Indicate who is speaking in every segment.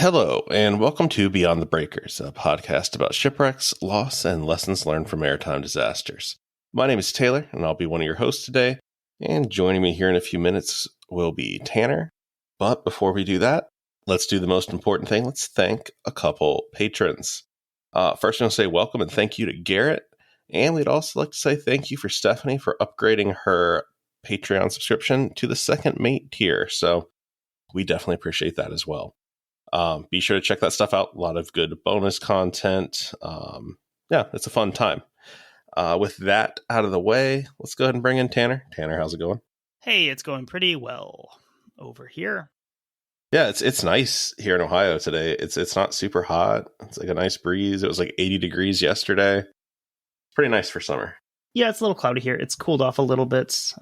Speaker 1: Hello, and welcome to Beyond the Breakers, a podcast about shipwrecks, loss, and lessons learned from maritime disasters. My name is Taylor, and I'll be one of your hosts today. And joining me here in a few minutes will be Tanner. But before we do that, let's do the most important thing. Let's thank a couple patrons. First, I'm going to say welcome and thank you to Garrett. And we'd also like to say thank you for Stephanie for upgrading her Patreon subscription to the second mate tier. So we definitely appreciate that as well. Be sure to check that stuff out. A lot of good bonus content. Yeah, it's a fun time. With that out of the way, let's go ahead and bring in Tanner. Tanner, how's it going?
Speaker 2: Hey, it's going pretty well over here.
Speaker 1: Yeah, it's nice here in Ohio today. It's not super hot. It's like a nice breeze. It was like 80 degrees yesterday. Pretty nice for summer.
Speaker 2: Yeah, it's a little cloudy here. It's cooled off a little bit.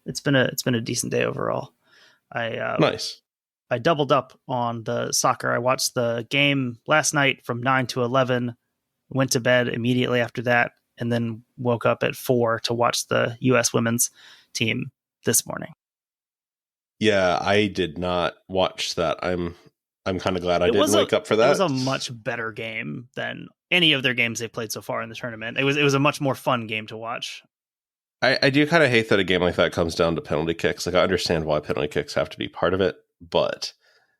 Speaker 2: It's been a decent day overall.
Speaker 1: Nice.
Speaker 2: I doubled up on the soccer. I watched the game last night from 9 to 11, went to bed immediately after that, and then woke up at 4 to watch the U.S. women's team this morning.
Speaker 1: Yeah, I did not watch that. I'm kind of glad I didn't wake up for that.
Speaker 2: It was a much better game than any of their games they've played so far in the tournament. It was a much more fun game to watch.
Speaker 1: I do kind of hate that a game like that comes down to penalty kicks. Like, I understand why penalty kicks have to be part of it, but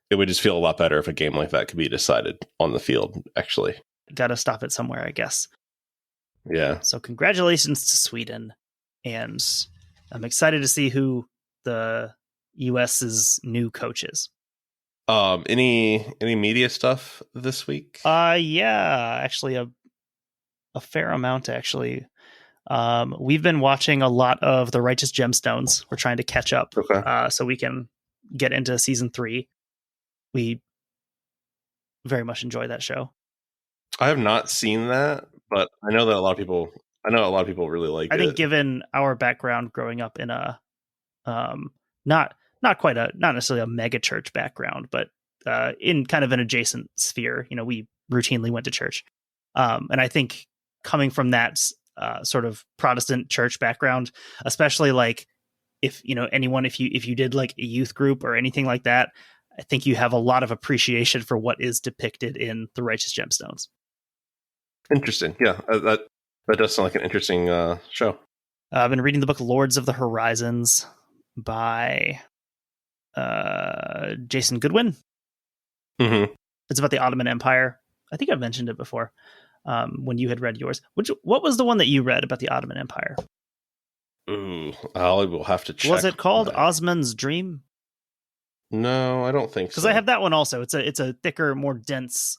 Speaker 1: it would just feel a lot better if a game like that could be decided on the field, actually.
Speaker 2: Got to stop it somewhere, I guess.
Speaker 1: Yeah.
Speaker 2: So congratulations to Sweden. And I'm excited to see who the US's new coach is.
Speaker 1: Any media stuff this week?
Speaker 2: Yeah, actually a fair amount, actually. We've been watching a lot of The Righteous Gemstones. We're trying to catch up so we can get into season 3. We very much enjoy that show.
Speaker 1: I have not seen that, but I know that a lot of people really like it.
Speaker 2: I think given our background growing up in a not necessarily a mega church background, but in kind of an adjacent sphere, we routinely went to church. And I think coming from that sort of Protestant church background, especially like if you did like a youth group or anything like that, I think you have a lot of appreciation for what is depicted in The Righteous Gemstones.
Speaker 1: Interesting. Yeah, that does sound like an interesting show.
Speaker 2: I've been reading the book Lords of the Horizons by Jason Goodwin.
Speaker 1: Mm-hmm.
Speaker 2: It's about the Ottoman Empire. I think I've mentioned it before when you had read yours. What was the one that you read about the Ottoman Empire?
Speaker 1: Ooh, I will have to check.
Speaker 2: Was it called Osman's Dream?
Speaker 1: No, I don't think so.
Speaker 2: Because I have that one also. It's a thicker, more dense.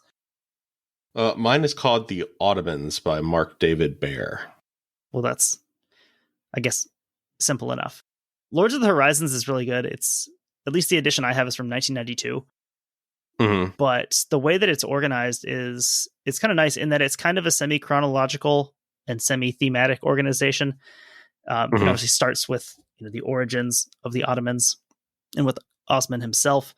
Speaker 1: Mine is called The Ottomans by Mark David Baer.
Speaker 2: Well, that's, I guess, simple enough. Lords of the Horizons is really good. It's, at least the edition I have is from 1992.
Speaker 1: Mm-hmm.
Speaker 2: But the way that it's organized it's kind of nice in that it's kind of a semi-chronological and semi-thematic organization. It obviously starts with the origins of the Ottomans and with Osman himself.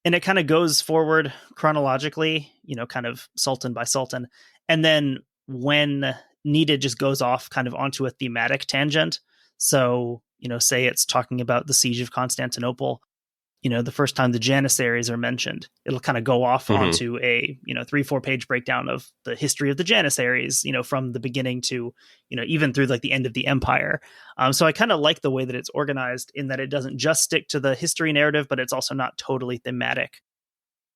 Speaker 2: And it kind of goes forward chronologically, kind of sultan by sultan. And then when needed, just goes off kind of onto a thematic tangent. So, say it's talking about the siege of Constantinople. The first time the Janissaries are mentioned, it'll kind of go off onto a, 3-4 page breakdown of the history of the Janissaries, from the beginning to, even through like the end of the empire. So I kind of like the way that it's organized in that it doesn't just stick to the history narrative, but it's also not totally thematic.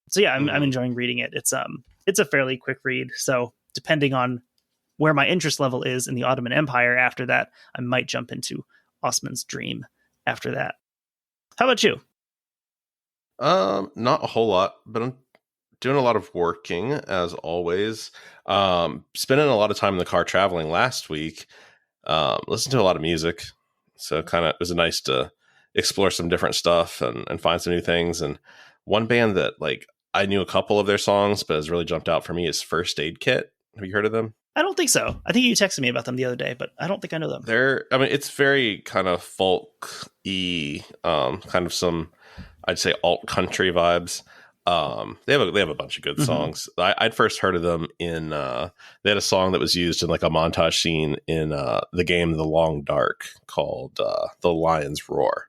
Speaker 2: So yeah, I'm enjoying reading it. It's a fairly quick read. So depending on where my interest level is in the Ottoman Empire after that, I might jump into Osman's Dream after that. How about you?
Speaker 1: Not a whole lot, but I'm doing a lot of working as always. Spending a lot of time in the car traveling last week. Listened to a lot of music, so kind of it was nice to explore some different stuff and find some new things. And one band that like I knew a couple of their songs, but has really jumped out for me is First Aid Kit. Have you heard of them?
Speaker 2: I don't think so. I think you texted me about them the other day, but I don't think I know them.
Speaker 1: It's very kind of folk-y, kind of some, I'd say, alt country vibes. They have a bunch of good songs. I'd first heard of them in they had a song that was used in like a montage scene in the game The Long Dark called The Lion's Roar.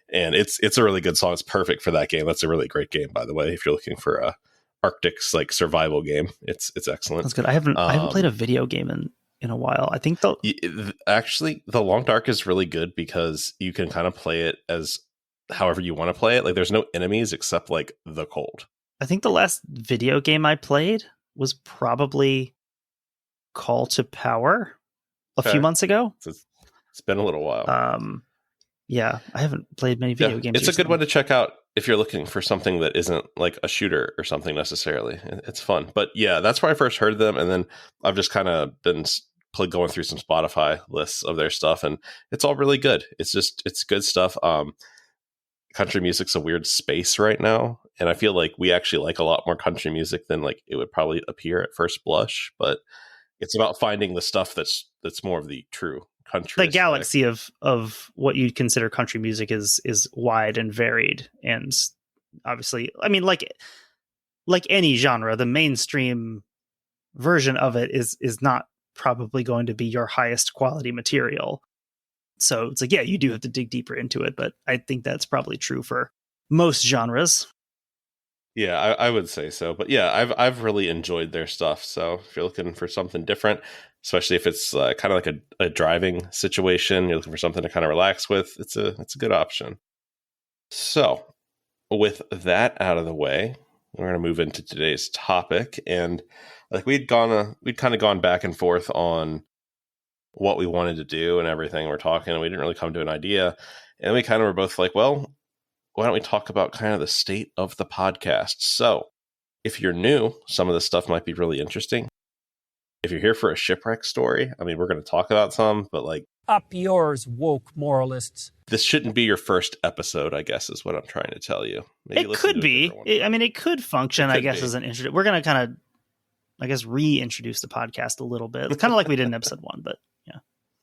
Speaker 1: And it's a really good song. It's perfect for that game. That's a really great game, by the way, if you're looking for Arctic's like survival game. It's excellent.
Speaker 2: That's good. I haven't played a video game in a while. I think
Speaker 1: actually the Long Dark is really good because you can kind of play it as however you want to play it. Like there's no enemies except like the cold.
Speaker 2: I think the last video game I played was probably Call to Power a few months ago.
Speaker 1: It's been a little while.
Speaker 2: Yeah, I haven't played many video games.
Speaker 1: It's recently. A good one to check out if you're looking for something that isn't like a shooter or something necessarily. It's fun. But yeah, that's where I first heard of them. And then I've just kind of been going through some Spotify lists of their stuff, and it's all really good. It's good stuff. Country music's a weird space right now, and I feel like we actually like a lot more country music than like it would probably appear at first blush, but it's about finding the stuff that's more of the true country.
Speaker 2: The galaxy of what you'd consider country music is wide and varied, and obviously, I mean, like any genre, the mainstream version of it is not probably going to be your highest quality material. So it's like, yeah, you do have to dig deeper into it, but I think that's probably true for most genres.
Speaker 1: Yeah, I would say so. But yeah, I've really enjoyed their stuff. So if you're looking for something different, especially if it's kind of like a driving situation, you're looking for something to kind of relax with, it's a good option. So with that out of the way, we're going to move into today's topic. And like we'd kind of gone back and forth on what we wanted to do and everything. We're talking, and we didn't really come to an idea. And we kind of were both like, well, why don't we talk about kind of the state of the podcast? So if you're new, some of this stuff might be really interesting. If you're here for a shipwreck story, I mean, we're going to talk about some, but like,
Speaker 3: up yours, woke moralists.
Speaker 1: This shouldn't be your first episode, I guess, is what I'm trying to tell you.
Speaker 2: Maybe it could be. It could function, I guess, as an intro. We're going to kind of, I guess, reintroduce the podcast a little bit. Kind of like we did in episode 1, but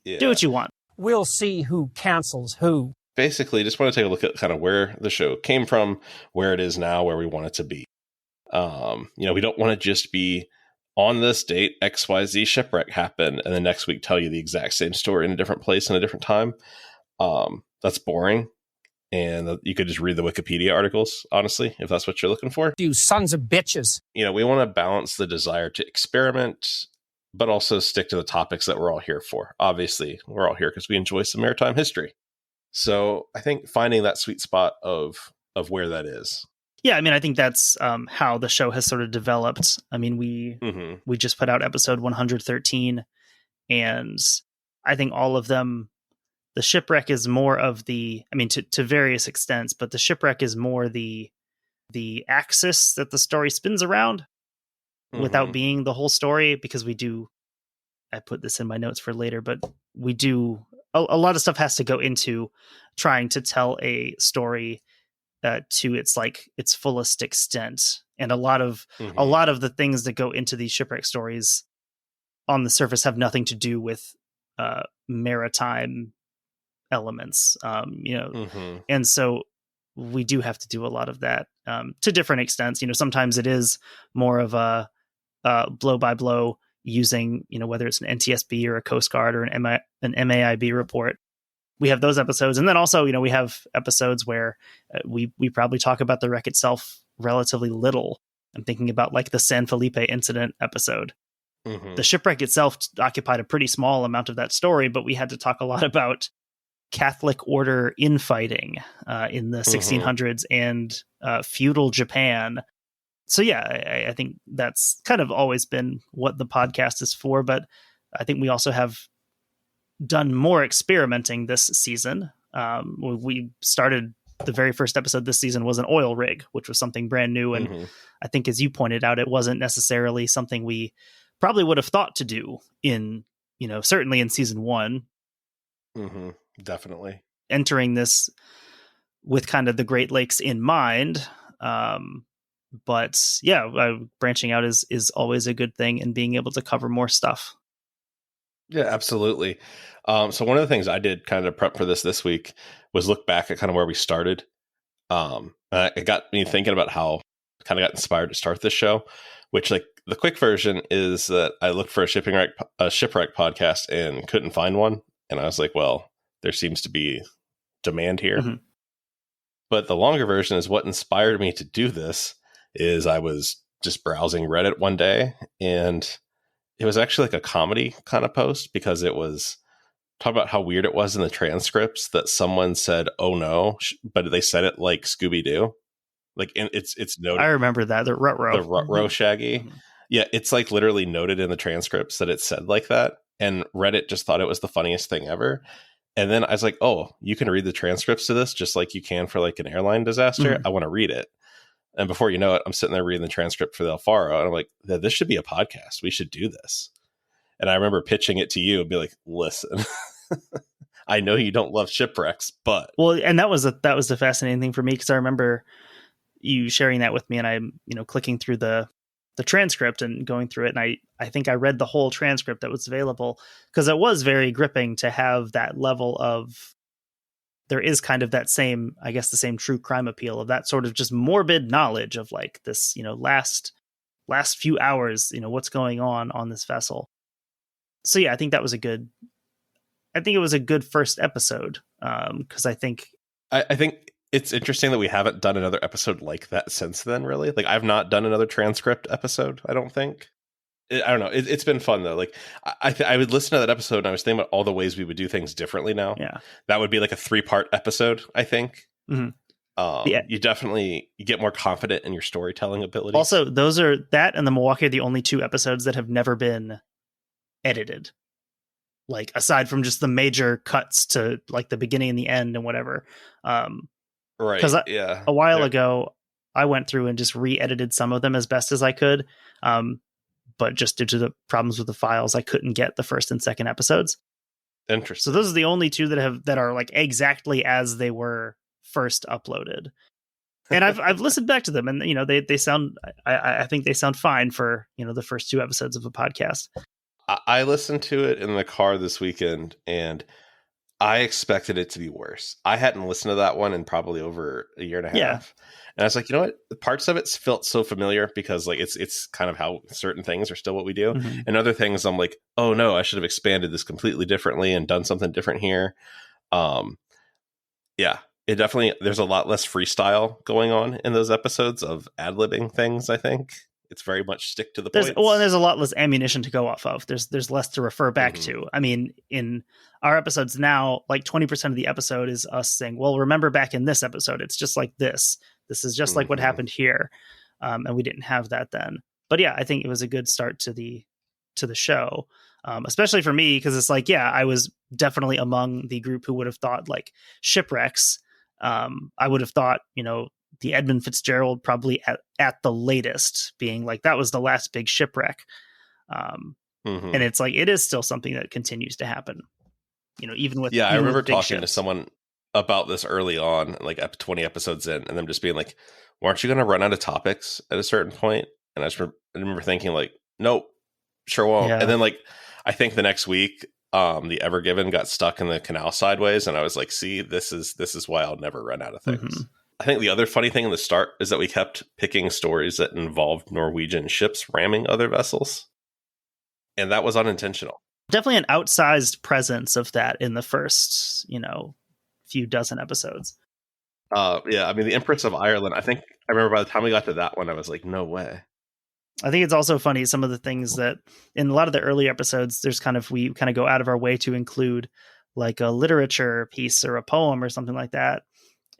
Speaker 2: yeah. Do what you want.
Speaker 3: We'll see who cancels who.
Speaker 1: Basically, just want to take a look at kind of where the show came from, where it is now, where we want it to be. We don't want to just be on this date, XYZ shipwreck happened, and the next week tell you the exact same story in a different place and a different time. That's boring. And you could just read the Wikipedia articles, honestly, if that's what you're looking for.
Speaker 3: You sons of bitches.
Speaker 1: We want to balance the desire to experiment, but also stick to the topics that we're all here for. Obviously, we're all here because we enjoy some maritime history. So I think finding that sweet spot of where that is.
Speaker 2: Yeah, I mean, I think that's how the show has sort of developed. I mean, we just put out episode 113, and I think all of them, the shipwreck is more of to various extents, but the shipwreck is more the axis that the story spins around without being the whole story, because I put this in my notes for later, but we do, a lot of stuff has to go into trying to tell a story to its fullest extent. And a lot of the things that go into these shipwreck stories on the surface have nothing to do with maritime elements, and so we do have to do a lot of that to different extents. Sometimes it is more of a blow by blow using, whether it's an NTSB or a Coast Guard or an MAIB report. We have those episodes. And then also, we have episodes where we probably talk about the wreck itself relatively little. I'm thinking about like the San Felipe incident episode. The shipwreck itself occupied a pretty small amount of that story, but we had to talk a lot about Catholic order infighting in the 1600s and feudal Japan. So yeah, I think that's kind of always been what the podcast is for. But I think we also have done more experimenting this season. We started, the very first episode this season was an oil rig, which was something brand new. And I think, as you pointed out, it wasn't necessarily something we probably would have thought to do in, certainly in season 1.
Speaker 1: Definitely.
Speaker 2: Entering this with kind of the Great Lakes in mind. But yeah, branching out is always a good thing, and being able to cover more stuff.
Speaker 1: Yeah, absolutely. So one of the things I did kind of prep for this week was look back at kind of where we started. It got me thinking about how I kind of got inspired to start this show, which, like, the quick version is that I looked for a shipwreck podcast and couldn't find one. And I was like, well, there seems to be demand here. But the longer version is what inspired me to do this is I was just browsing Reddit one day, and it was actually like a comedy kind of post because it was talking about how weird it was in the transcripts that someone said, "Oh no," but they said it like Scooby-Doo. Like it's noted.
Speaker 2: I remember that the Ruh-Roh.
Speaker 1: The Ruh-Roh Shaggy.
Speaker 2: Mhm.
Speaker 1: Yeah, it's like literally noted in the transcripts that it said like that. And Reddit just thought it was the funniest thing ever. And then I was like, oh, you can read the transcripts to this just like you can for like an airline disaster. I want to read it. And before you know it, I'm sitting there reading the transcript for the Alfaro. And I'm like, this should be a podcast. We should do this. And I remember pitching it to you and be like, listen, I know you don't love shipwrecks, but.
Speaker 2: Well, and that was the fascinating thing for me, because I remember you sharing that with me, and I'm, clicking through the transcript and going through it. And I think I read the whole transcript that was available, because it was very gripping to have that level of, there is kind of that same, I guess, the same true crime appeal of that sort of just morbid knowledge of like this, last few hours, what's going on this vessel. So yeah, I think it was a good first episode. Cause I think
Speaker 1: it's interesting that we haven't done another episode like that since then, really. Like, I've not done another transcript episode, I don't think. I don't know. It's been fun, though. Like, I would listen to that episode, and I was thinking about all the ways we would do things differently now.
Speaker 2: Yeah.
Speaker 1: That would be like a 3-part episode, I think.
Speaker 2: Mm-hmm.
Speaker 1: You get more confident in your storytelling abilities.
Speaker 2: Also, that and the Milwaukee are the only 2 episodes that have never been edited. Like, aside from just the major cuts to, like, the beginning and the end and whatever.
Speaker 1: Right.
Speaker 2: Because a while ago, I went through and just re-edited some of them as best as I could. But just due to the problems with the files, I couldn't get the first and second episodes.
Speaker 1: Interesting.
Speaker 2: So those are the only 2 that are like exactly as they were first uploaded. And I've listened back to them, and they sound. I think they sound fine for the first 2 episodes of a podcast.
Speaker 1: I listened to it in the car this weekend, and I expected it to be worse. I hadn't listened to that one in probably over a year and a half.
Speaker 2: Yeah.
Speaker 1: And I was like, you know what? Parts of it felt so familiar because like it's kind of how certain things are still what we do.
Speaker 2: Mm-hmm.
Speaker 1: And other things I'm like, oh no, I should have expanded this completely differently and done something different here. Yeah, it definitely, there's a lot less freestyle going on in those episodes of ad-libbing things, I think. It's very much stick to the point.
Speaker 2: Well, and there's a lot less ammunition to go off of. There's less to refer back to. I mean, in our episodes now, like 20% of the episode is us saying, well, remember back in this episode, it's just like this. This is just like what happened here. And we didn't have that then. But yeah, I think it was a good start to the show, especially for me, because it's like, yeah, I was definitely among the group who would have thought like shipwrecks. I would have thought, the Edmund Fitzgerald probably at the latest being like, that was the last big shipwreck. And it's like, it is still something that continues to happen, even with,
Speaker 1: I remember talking
Speaker 2: ships.
Speaker 1: to someone about this early on, like 20 episodes in, and them just being like, well, aren't you going to run out of topics at a certain point? And I remember thinking like, nope, sure won't. Yeah. And then like, I think the next week, the Ever Given got stuck in the canal sideways. And I was like, see, this is why I'll never run out of things. I think the other funny thing in the start is that we kept picking stories that involved Norwegian ships ramming other vessels. And that was unintentional.
Speaker 2: Definitely an outsized presence of that in the first, few dozen episodes.
Speaker 1: I mean, the Empress of Ireland, I remember by the time we got to that one, I was like, no way.
Speaker 2: I think it's also funny, some of the things that in a lot of the early episodes, we kind of go out of our way to include like a literature piece or a poem or something like that.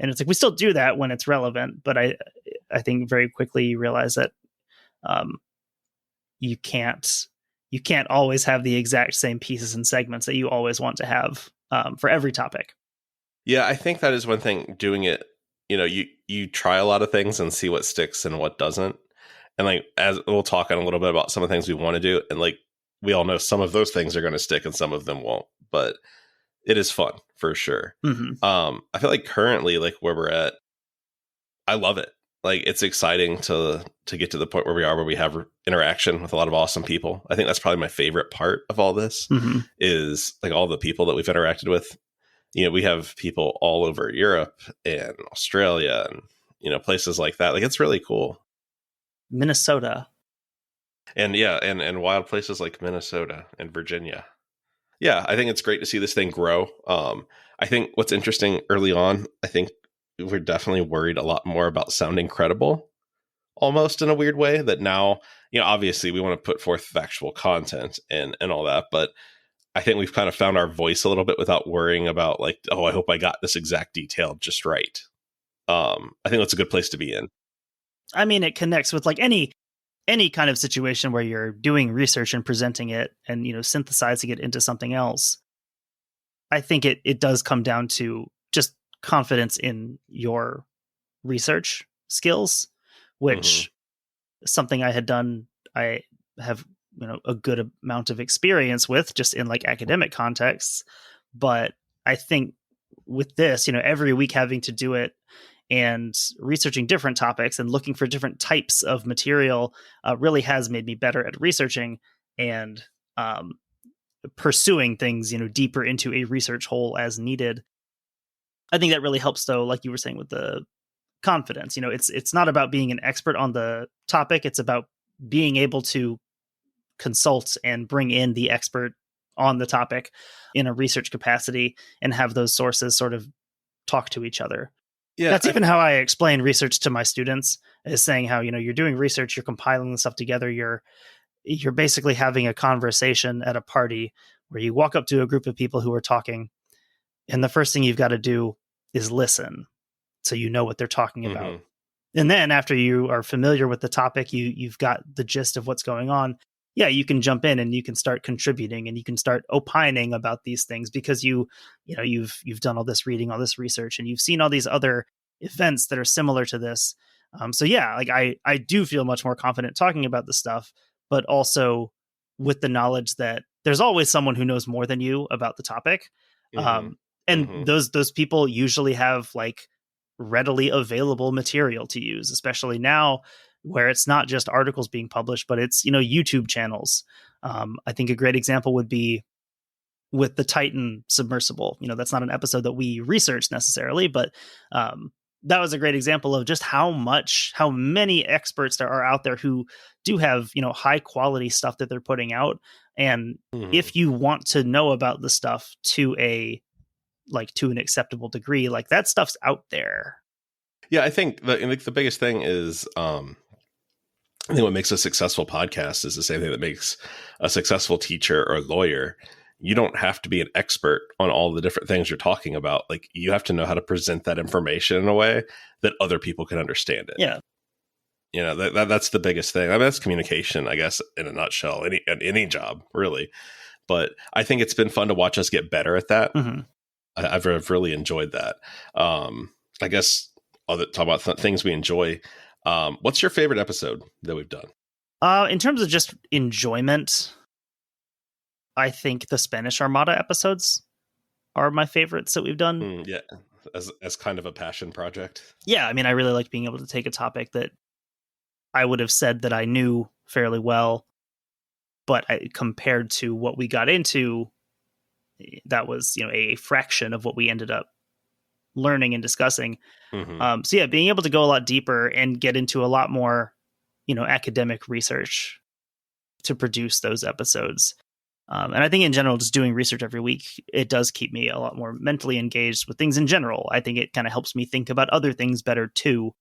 Speaker 2: And it's like, we still do that when it's relevant, but I think very quickly you realize that you can't always have the exact same pieces and segments that you always want to have for every topic.
Speaker 1: Yeah, I think that is one thing doing it. You try a lot of things and see what sticks and what doesn't. And like, as we'll talk on a little bit about some of the things we want to do. And like, we all know some of those things are going to stick and some of them won't, but it is fun for sure. I feel like currently, like where we're at, I love it. Like, it's exciting to get to the point where we are, where we have interaction with a lot of awesome people. I think that's probably my favorite part of all this is like all the people that we've interacted with. We have people all over Europe and Australia and, places like that. Like, it's really cool.
Speaker 2: Minnesota.
Speaker 1: And yeah, and wild places like Minnesota and Virginia. Yeah, I think it's great to see this thing grow. I think what's interesting early on, I think we're definitely worried a lot more about sounding credible. almost in a weird way that now, obviously we want to put forth factual content and all that, but I think we've kind of found our voice a little bit without worrying about like, oh, I hope I got this exact detail just right. I think that's a good place to be in.
Speaker 2: I mean, it connects with like any kind of situation where you're doing research and presenting it and, synthesizing it into something else. I think it does come down to just confidence in your research skills, which something I had done, I have, a good amount of experience with just in like academic contexts. But I think with this, every week having to do it and researching different topics and looking for different types of material really has made me better at researching and pursuing things, deeper into a research hole as needed. I think that really helps, though, like you were saying, with the confidence. It's not about being an expert on the topic. It's about being able to consult and bring in the expert on the topic in a research capacity and have those sources sort of talk to each other. Yeah, that's even how I explain research to my students, is saying how, you're doing research, you're compiling the stuff together, you're basically having a conversation at a party where you walk up to a group of people who are talking, and the first thing you've got to do is listen so you know what they're talking about. And then after you are familiar with the topic, you've got the gist of what's going on. Yeah, you can jump in and you can start contributing and you can start opining about these things because you've done all this reading, all this research, and you've seen all these other events that are similar to this. So yeah, like I do feel much more confident talking about this stuff, but also with the knowledge that there's always someone who knows more than you about the topic. And those people usually have like readily available material to use, especially now where it's not just articles being published, but it's, YouTube channels. I think a great example would be with the Titan submersible. That's not an episode that we researched necessarily, but that was a great example of just how many experts there are out there who do have, high quality stuff that they're putting out. And if you want to know about the stuff to an acceptable degree, like that stuff's out there.
Speaker 1: Yeah, I think the biggest thing is, I think what makes a successful podcast is the same thing that makes a successful teacher or lawyer. You don't have to be an expert on all the different things you're talking about. Like, you have to know how to present that information in a way that other people can understand it.
Speaker 2: Yeah.
Speaker 1: That's the biggest thing. I mean, that's communication, I guess, in a nutshell, any job, really. But I think it's been fun to watch us get better at that. I've really enjoyed that. I guess I'll talk about things we enjoy. What's your favorite episode that we've done?
Speaker 2: In terms of just enjoyment, I think the Spanish Armada episodes are my favorites that we've done.
Speaker 1: Yeah, as kind of a passion project.
Speaker 2: Yeah, I mean, I really like being able to take a topic that I would have said that I knew fairly well, but compared to what we got into, that was, a fraction of what we ended up learning and discussing. So yeah, being able to go a lot deeper and get into a lot more, academic research to produce those episodes. And I think in general, just doing research every week, it does keep me a lot more mentally engaged with things in general. I think it kind of helps me think about other things better too.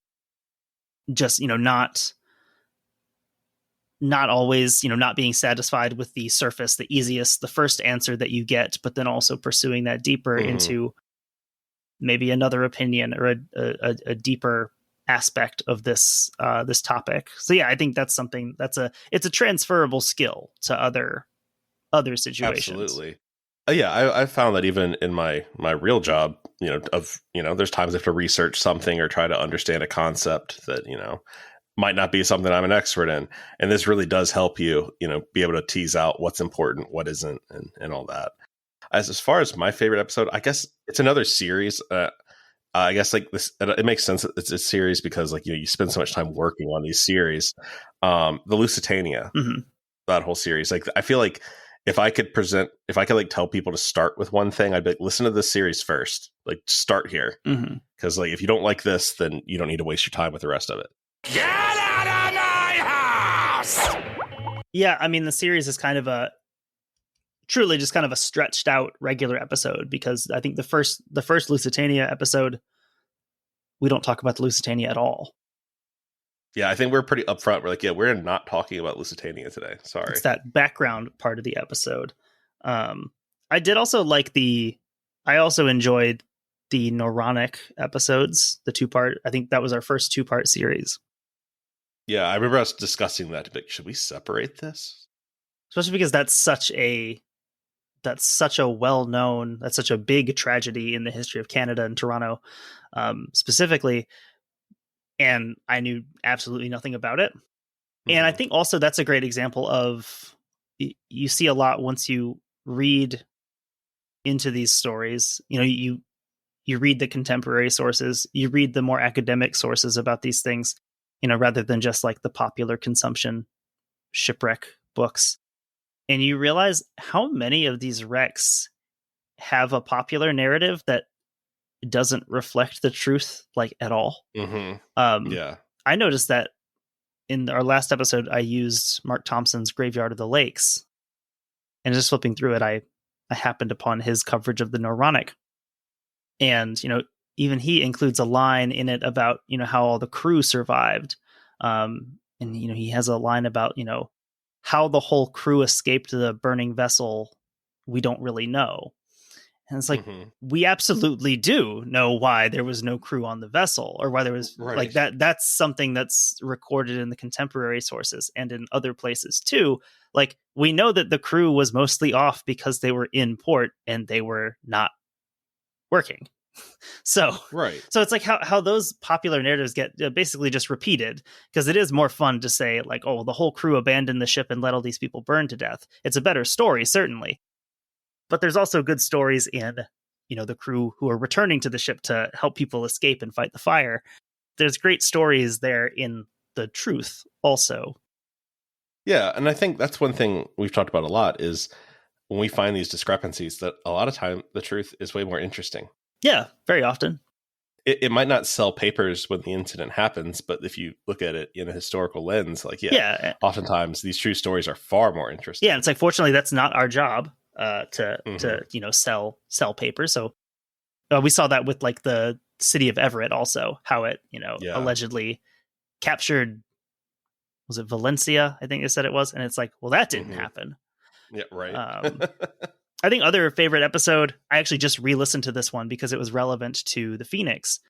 Speaker 2: Just, not always, not being satisfied with the surface, the easiest, the first answer that you get, but then also pursuing that deeper into maybe another opinion or a deeper aspect of this this topic. So yeah, I think that's something it's a transferable skill to other situations.
Speaker 1: Absolutely. Yeah, I found that even in my real job, there's times I have to research something or try to understand a concept that, might not be something I'm an expert in. And this really does help you, be able to tease out what's important, what isn't, and all that. As far as my favorite episode, I guess it's another series. I guess like this, it makes sense that it's a series because like, you spend so much time working on these series. The Lusitania, that whole series. Like, I feel like if I could like tell people to start with one thing, I'd be like, listen to this series first, like start here. Cause like, if you don't like this, then you don't need to waste your time with the rest of it.
Speaker 4: Get out of my house!
Speaker 2: Yeah, I mean, the series is kind of truly just kind of a stretched out regular episode, because I think the first Lusitania episode, we don't talk about the Lusitania at all.
Speaker 1: Yeah, I think we're pretty upfront. We're like, yeah, we're not talking about Lusitania today. Sorry.
Speaker 2: It's that background part of the episode. I did also I also enjoyed the Noronic episodes, the 2-part. I think that was our first 2-part series.
Speaker 1: Yeah, I remember us discussing that. But should we separate this?
Speaker 2: Especially because that's such a well-known, that's such a big tragedy in the history of Canada and Toronto, specifically. And I knew absolutely nothing about it. And I think also that's a great example of, you see a lot once you read into these stories. You read the contemporary sources, you read the more academic sources about these things, rather than just like the popular consumption shipwreck books. And you realize how many of these wrecks have a popular narrative that doesn't reflect the truth like at all.
Speaker 1: Yeah.
Speaker 2: I noticed that in our last episode, I used Mark Thompson's Graveyard of the Lakes, and just flipping through it, I happened upon his coverage of the Noronic. And, even he includes a line in it about, how all the crew survived. And, he has a line about, how the whole crew escaped the burning vessel. We don't really know. And it's like, we absolutely do know why there was no crew on the vessel, or why there was like that. That's something that's recorded in the contemporary sources and in other places too. Like, we know that the crew was mostly off because they were in port and they were not working. So it's like how those popular narratives get basically just repeated, because it is more fun to say like, oh, the whole crew abandoned the ship and let all these people burn to death. It's a better story, certainly. But there's also good stories in, the crew who are returning to the ship to help people escape and fight the fire. There's great stories there in the truth also.
Speaker 1: Yeah, and I think that's one thing we've talked about a lot, is when we find these discrepancies, that a lot of time the truth is way more interesting.
Speaker 2: Yeah, very often.
Speaker 1: It might not sell papers when the incident happens, but if you look at it in a historical lens, like, oftentimes these true stories are far more interesting.
Speaker 2: Yeah, it's like, fortunately, that's not our job to sell papers. So we saw that with like the city of Everett also, how it allegedly captured, was it Valencia? I think they said it was, and it's like, well, that didn't happen.
Speaker 1: Yeah, right.
Speaker 2: I think other favorite episode, I actually just re-listened to this one because it was relevant to the Phoenix,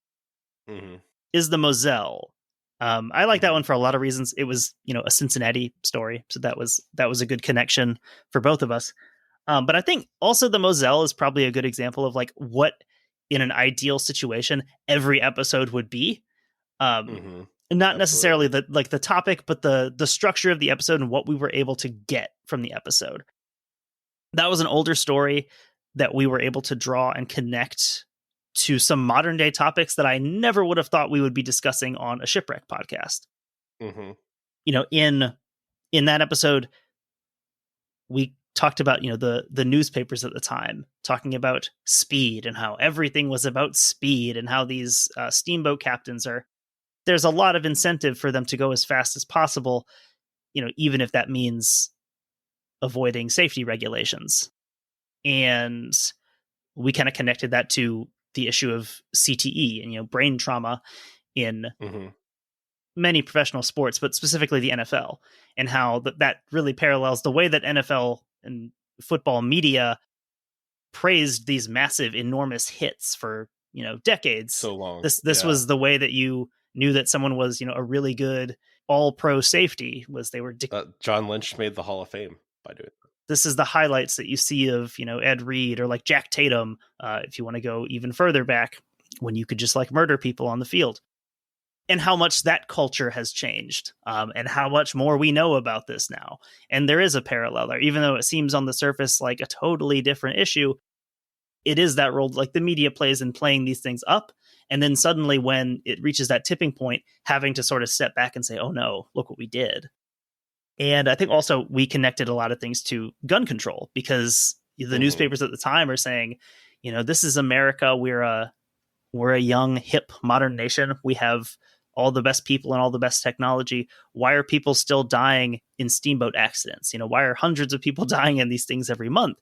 Speaker 2: is the Moselle. I like that one for a lot of reasons. It was, a Cincinnati story, so that was a good connection for both of us. But I think also the Moselle is probably a good example of like what, in an ideal situation, every episode would be. Not necessarily the topic, but the structure of the episode and what we were able to get from the episode. That was an older story that we were able to draw and connect to some modern day topics that I never would have thought we would be discussing on a shipwreck podcast. In that episode, we talked about, the newspapers at the time talking about speed and how everything was about speed, and how these steamboat captains there's a lot of incentive for them to go as fast as possible, even if that means avoiding safety regulations. And we kind of connected that to the issue of CTE and, brain trauma in many professional sports, but specifically the NFL, and how that really parallels the way that NFL and football media praised these massive, enormous hits for, decades.
Speaker 1: So long.
Speaker 2: This was the way that you knew that someone was, a really good all-pro safety, was they were...
Speaker 1: John Lynch made the Hall of Fame by doing that.
Speaker 2: This is the highlights that you see of, Ed Reed or like Jack Tatum, if you want to go even further back, when you could just like murder people on the field. And how much that culture has changed, and how much more we know about this now. And there is a parallel there, even though it seems on the surface like a totally different issue. It is that role like the media plays in playing these things up. And then suddenly when it reaches that tipping point, having to sort of step back and say, oh no, look what we did. And I think also we connected a lot of things to gun control, because the newspapers at the time are saying, this is America. We're a young, hip, modern nation. We have all the best people and all the best technology. Why are people still dying in steamboat accidents? Why are hundreds of people dying in these things every month?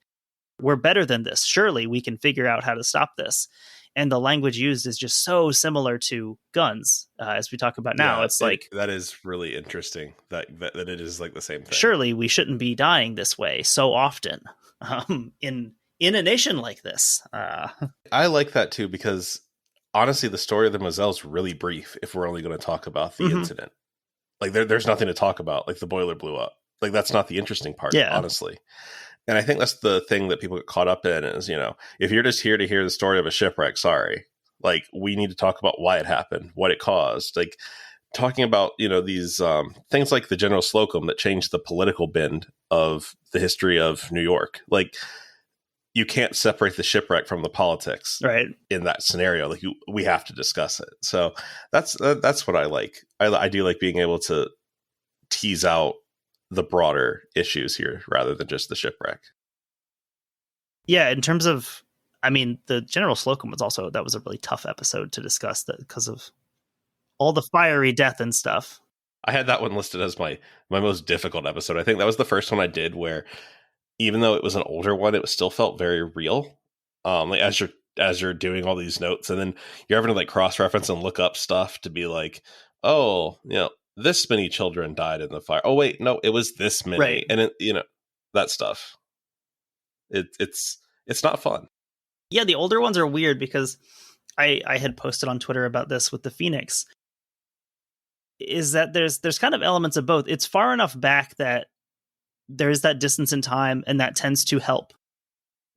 Speaker 2: We're better than this. Surely we can figure out how to stop this. and the language used is just so similar to guns, as we talk about now.
Speaker 1: Yeah,
Speaker 2: It's like,
Speaker 1: that is really interesting that it is like the same thing.
Speaker 2: surely we shouldn't be dying this way so often, in a nation like this.
Speaker 1: I like that too, because honestly, the story of the Moselle is really brief if we're only going to talk about the incident. Like there's nothing to talk about. Like the boiler blew up. Like that's not the interesting part, honestly. And I think that's the thing that people get caught up in is, if you're just here to hear the story of a shipwreck, sorry. Like we need to talk about why it happened, what it caused. Like talking about, these things like the General Slocum that changed the political bend of the history of New York. Like you can't separate the shipwreck from the politics,
Speaker 2: Right.
Speaker 1: in that scenario. Like we have to discuss it. So that's what I like. I do like being able to tease out the broader issues here rather than just the shipwreck.
Speaker 2: Yeah, in terms of, the General Slocum that was a really tough episode to discuss because of all the fiery death and stuff.
Speaker 1: I had that one listed as my most difficult episode. I think that was the first one I did where, even though it was an older one, it still felt very real. Like as you're doing all these notes, and then you're having to like cross-reference and look up stuff to be like, oh, this many children died in the fire. Oh wait, no, it was this many,
Speaker 2: right.
Speaker 1: And it, that stuff. It's not fun.
Speaker 2: Yeah, the older ones are weird because I had posted on Twitter about this with the Phoenix. Is that there's kind of elements of both. It's far enough back that there's that distance in time, and that tends to help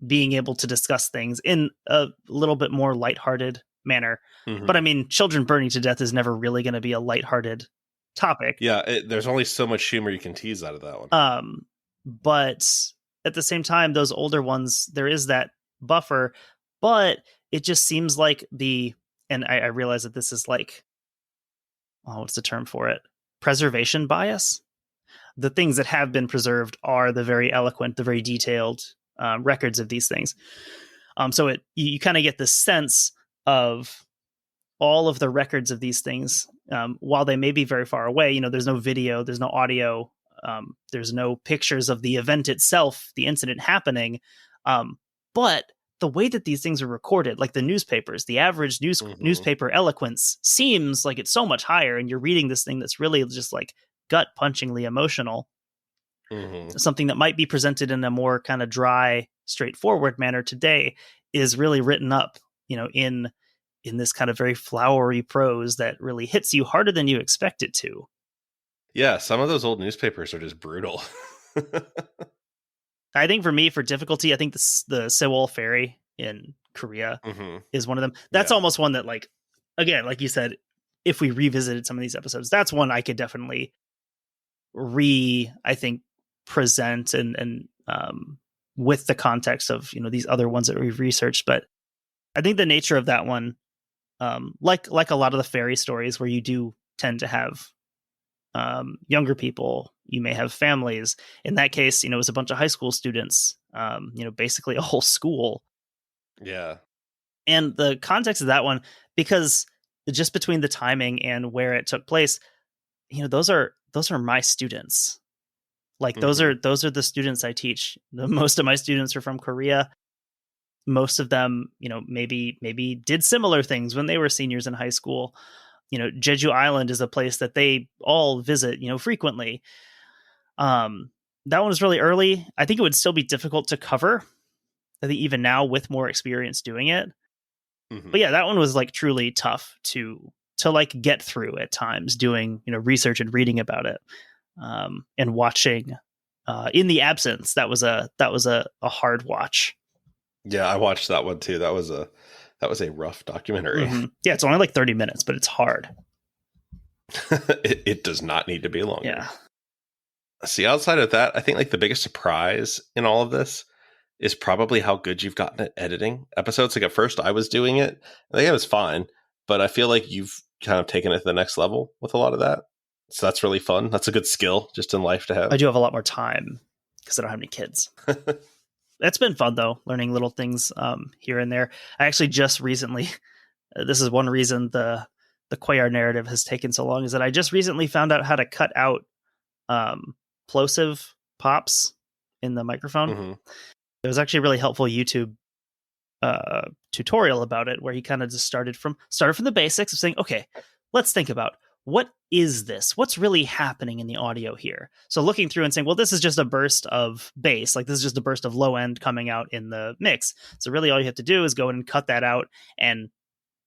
Speaker 2: being able to discuss things in a little bit more lighthearted manner. But children burning to death is never really going to be a lighthearted topic.
Speaker 1: Yeah, there's only so much humor you can tease out of that one.
Speaker 2: But at the same time, those older ones, there is that buffer, but it just seems like and I realize that this is like, what's the term for it? Preservation bias. The things that have been preserved are the very eloquent, the very detailed records of these things. So you kind of get the sense of all of the records of these things, while they may be very far away. There's no video, there's no audio, there's no pictures of the event itself, the incident happening. But the way that these things are recorded, like the newspapers, the average newspaper eloquence seems like it's so much higher, and you're reading this thing that's really just like gut-punchingly emotional. Something that might be presented in a more kind of dry, straightforward manner today is really written up, in this kind of very flowery prose that really hits you harder than you expect it to.
Speaker 1: Yeah, some of those old newspapers are just brutal.
Speaker 2: I think for me, for difficulty, I think the Sewol Ferry in Korea is one of them. That's almost one that, like, again, like you said, if we revisited some of these episodes, that's one I could definitely present and with the context of, these other ones that we've researched. But I think the nature of that one, like a lot of the ferry stories where you do tend to have younger people, you may have families. In that case, it was a bunch of high school students, basically a whole school.
Speaker 1: Yeah.
Speaker 2: And the context of that one, because just between the timing and where it took place, those are my students. Like those are the students I teach. Most of my students are from Korea. Most of them, maybe did similar things when they were seniors in high school. Jeju Island is a place that they all visit, frequently. That one was really early. I think it would still be difficult to cover, I think, even now with more experience doing it. But yeah, that one was like truly tough to like get through at times, doing, research and reading about it, and watching, in the absence. That was a hard watch.
Speaker 1: Yeah, I watched that one too. That was a rough documentary.
Speaker 2: Yeah, it's only like 30 minutes, but it's hard.
Speaker 1: it does not need to be longer.
Speaker 2: Yeah.
Speaker 1: See, outside of that, I think like the biggest surprise in all of this is probably how good you've gotten at editing episodes. Like at first I was doing it, I think it was fine, but I feel like you've kind of taken it to the next level with a lot of that. So that's really fun. That's a good skill just in life to have.
Speaker 2: I do have a lot more time because I don't have any kids. That's been fun though, learning little things here and there. I actually just recently, this is one reason the Cuellar narrative has taken so long, is that I just recently found out how to cut out plosive pops in the microphone. There was actually a really helpful YouTube tutorial about it, where he kind of just started from the basics of saying, okay, let's think about what is this? What's really happening in the audio here? So looking through and saying, well, this is just a burst of bass, like this is just a burst of low end coming out in the mix. So really all you have to do is go in and cut that out, and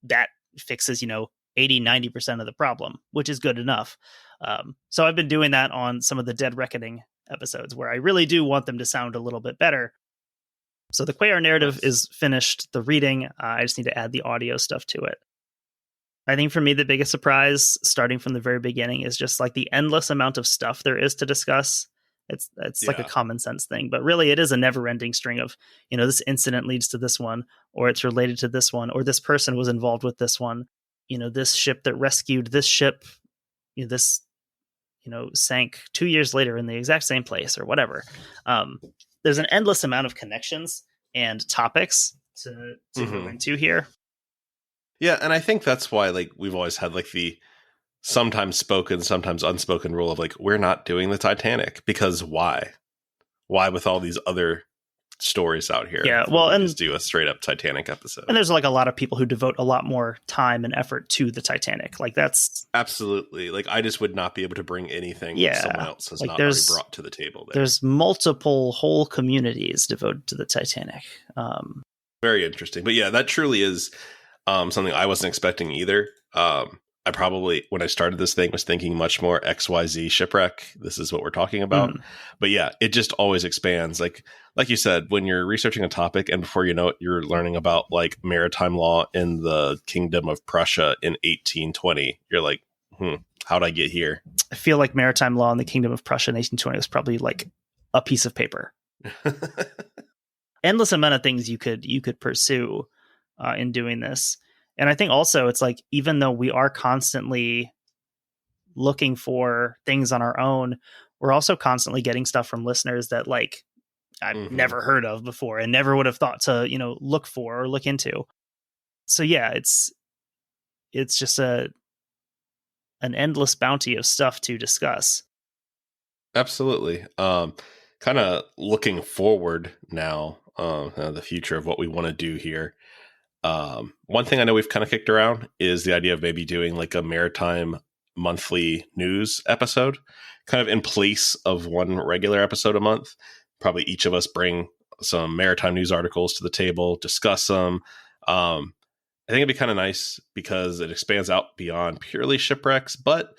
Speaker 2: that fixes, 80, 90% of the problem, which is good enough. So I've been doing that on some of the Dead Reckoning episodes where I really do want them to sound a little bit better. So the Quayar narrative is finished, the reading. I just need to add the audio stuff to it. I think for me, the biggest surprise starting from the very beginning is just like the endless amount of stuff there is to discuss. It's like a common sense thing, but really it is a never ending string of, this incident leads to this one, or it's related to this one, or this person was involved with this one. This ship that rescued this ship, this, sank 2 years later in the exact same place or whatever. There's an endless amount of connections and topics to go into here.
Speaker 1: Yeah, and I think that's why we've always had the sometimes spoken, sometimes unspoken rule of we're not doing the Titanic, because why? Why with all these other stories out here?
Speaker 2: Yeah, well, and
Speaker 1: just do a straight up Titanic episode.
Speaker 2: And there's a lot of people who devote a lot more time and effort to the Titanic. That's
Speaker 1: absolutely I just would not be able to bring anything someone else has not already brought to the table.
Speaker 2: There's multiple whole communities devoted to the Titanic.
Speaker 1: Very interesting, but yeah, that truly is something I wasn't expecting either. I probably, when I started this thing, was thinking much more XYZ shipwreck. This is what we're talking about. But yeah, it just always expands. Like you said, when you're researching a topic and before you know it, you're learning about maritime law in the Kingdom of Prussia in 1820. You're like, how'd I get here?
Speaker 2: I feel like maritime law in the Kingdom of Prussia in 1820 was probably a piece of paper. Endless amount of things you could pursue in doing this. And I think also it's even though we are constantly looking for things on our own, we're also constantly getting stuff from listeners that I've never heard of before and never would have thought to, look for or look into. So yeah, it's just an endless bounty of stuff to discuss.
Speaker 1: Absolutely. Kind of looking forward now, the future of what we want to do here. One thing I know we've kind of kicked around is the idea of maybe doing a maritime monthly news episode, kind of in place of one regular episode a month. Probably each of us bring some maritime news articles to the table, discuss them. I think it'd be kind of nice because it expands out beyond purely shipwrecks. But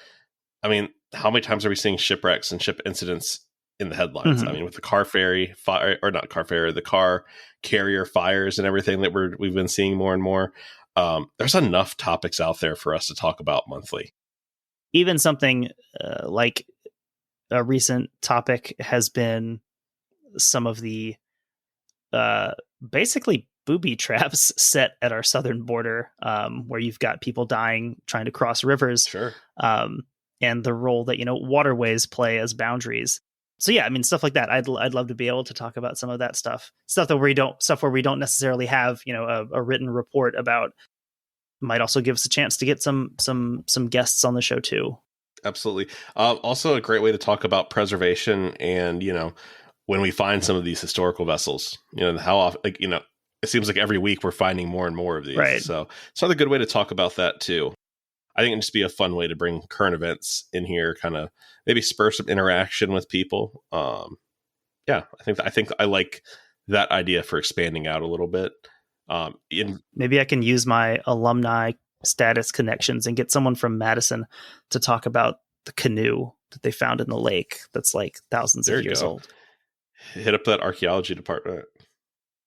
Speaker 1: I mean, how many times are we seeing shipwrecks and ship incidents in the headlines? I mean, with the car ferry fire, or not car ferry, the car carrier fires and everything that we've been seeing more and more. There's enough topics out there for us to talk about monthly.
Speaker 2: Even something like a recent topic has been some of the basically booby traps set at our southern border, where you've got people dying trying to cross rivers.
Speaker 1: Sure.
Speaker 2: And the role that waterways play as boundaries. So yeah, I mean, stuff like that. I'd love to be able to talk about some of that stuff where we don't necessarily have a written report about. Might also give us a chance to get some guests on the show too.
Speaker 1: Absolutely. Also a great way to talk about preservation and when we find some of these historical vessels, how often it seems like every week we're finding more and more of these.
Speaker 2: Right.
Speaker 1: So it's another good way to talk about that too. I think it'd just be a fun way to bring current events in here, kind of maybe spur some interaction with people. Yeah, I think I like that idea for expanding out a little bit.
Speaker 2: Maybe I can use my alumni status connections and get someone from Madison to talk about the canoe that they found in the lake that's thousands of years old.
Speaker 1: Hit up that archaeology department.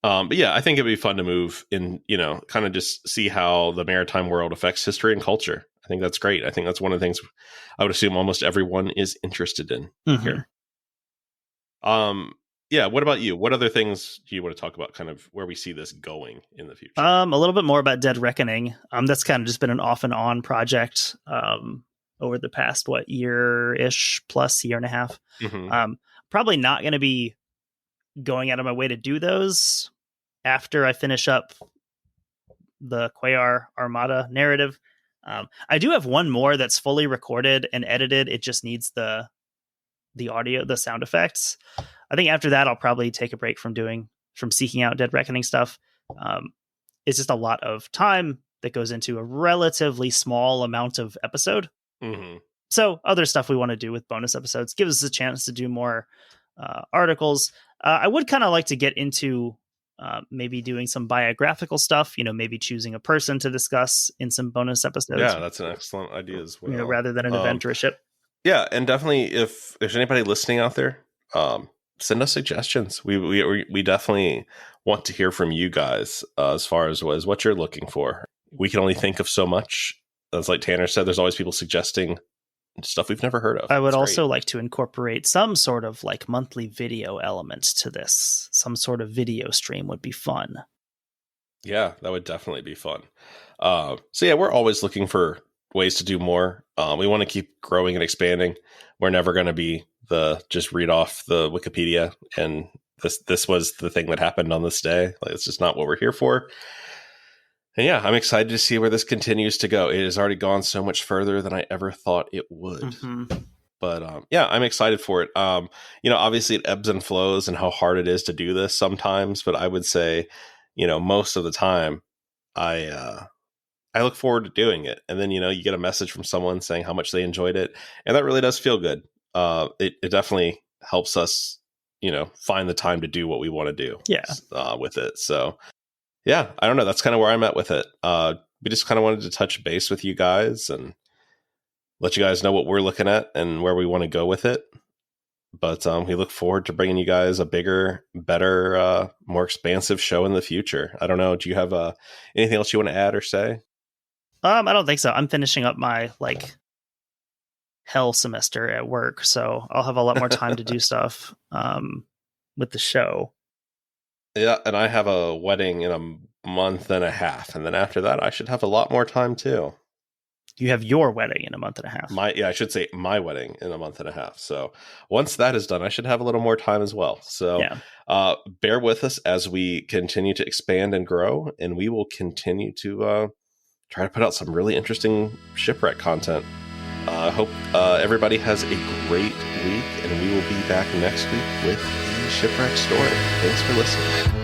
Speaker 1: But yeah, I think it'd be fun to move in, kind of just see how the maritime world affects history and culture. I think that's great. I think that's one of the things I would assume almost everyone is interested in here. Yeah. What about you? What other things do you want to talk about, kind of where we see this going in the future?
Speaker 2: A little bit more about Dead Reckoning. That's kind of just been an off and on project over the past, year-ish plus, year and a half. Probably not going to be going out of my way to do those after I finish up the Quayar Armada narrative. I do have one more that's fully recorded and edited. It just needs the audio, the sound effects. I think after that, I'll probably take a break from seeking out Dead Reckoning stuff. it's just a lot of time that goes into a relatively small amount of episode.
Speaker 1: Mm-hmm.
Speaker 2: So other stuff we want to do with bonus episodes gives us a chance to do more articles. I would kind of like to get into maybe doing some biographical stuff, maybe choosing a person to discuss in some bonus episodes.
Speaker 1: Yeah, that's an excellent idea as well.
Speaker 2: Rather than an event or a ship.
Speaker 1: Yeah, and definitely if there's anybody listening out there, send us suggestions. We definitely want to hear from you guys as far as what you're looking for. We can only think of so much. As like Tanner said, there's always people suggesting stuff we've never heard of.
Speaker 2: I would also like to incorporate some sort of like monthly video element to this. Some sort of video stream would be fun.
Speaker 1: Yeah, that would definitely be fun. So yeah, we're always looking for ways to do more. We want to keep growing and expanding. We're never going to be just read off the Wikipedia and this was the thing that happened on this day. Like, it's just not what we're here for. And yeah, I'm excited to see where this continues to go. It has already gone so much further than I ever thought it would.
Speaker 2: Mm-hmm.
Speaker 1: But yeah, I'm excited for it. Obviously it ebbs and flows and how hard it is to do this sometimes. But I would say, most of the time, I look forward to doing it. And then, you get a message from someone saying how much they enjoyed it. And that really does feel good. It definitely helps us, find the time to do what we want to do with it. So yeah, I don't know. That's kind of where I'm at with it. We just kind of wanted to touch base with you guys and let you guys know what we're looking at and where we want to go with it. But we look forward to bringing you guys a bigger, better, more expansive show in the future. I don't know. Do you have anything else you want to add or say?
Speaker 2: I don't think so. I'm finishing up my hell semester at work, so I'll have a lot more time to do stuff with the show.
Speaker 1: Yeah, and I have a wedding in a month and a half, and then after that, I should have a lot more time too.
Speaker 2: You have your wedding in a month and a half.
Speaker 1: I should say my wedding in a month and a half. So once that is done, I should have a little more time as well. So bear with us as we continue to expand and grow, and we will continue to try to put out some really interesting shipwreck content. I hope everybody has a great week, and we will be back next week with the shipwreck story. Thanks for listening.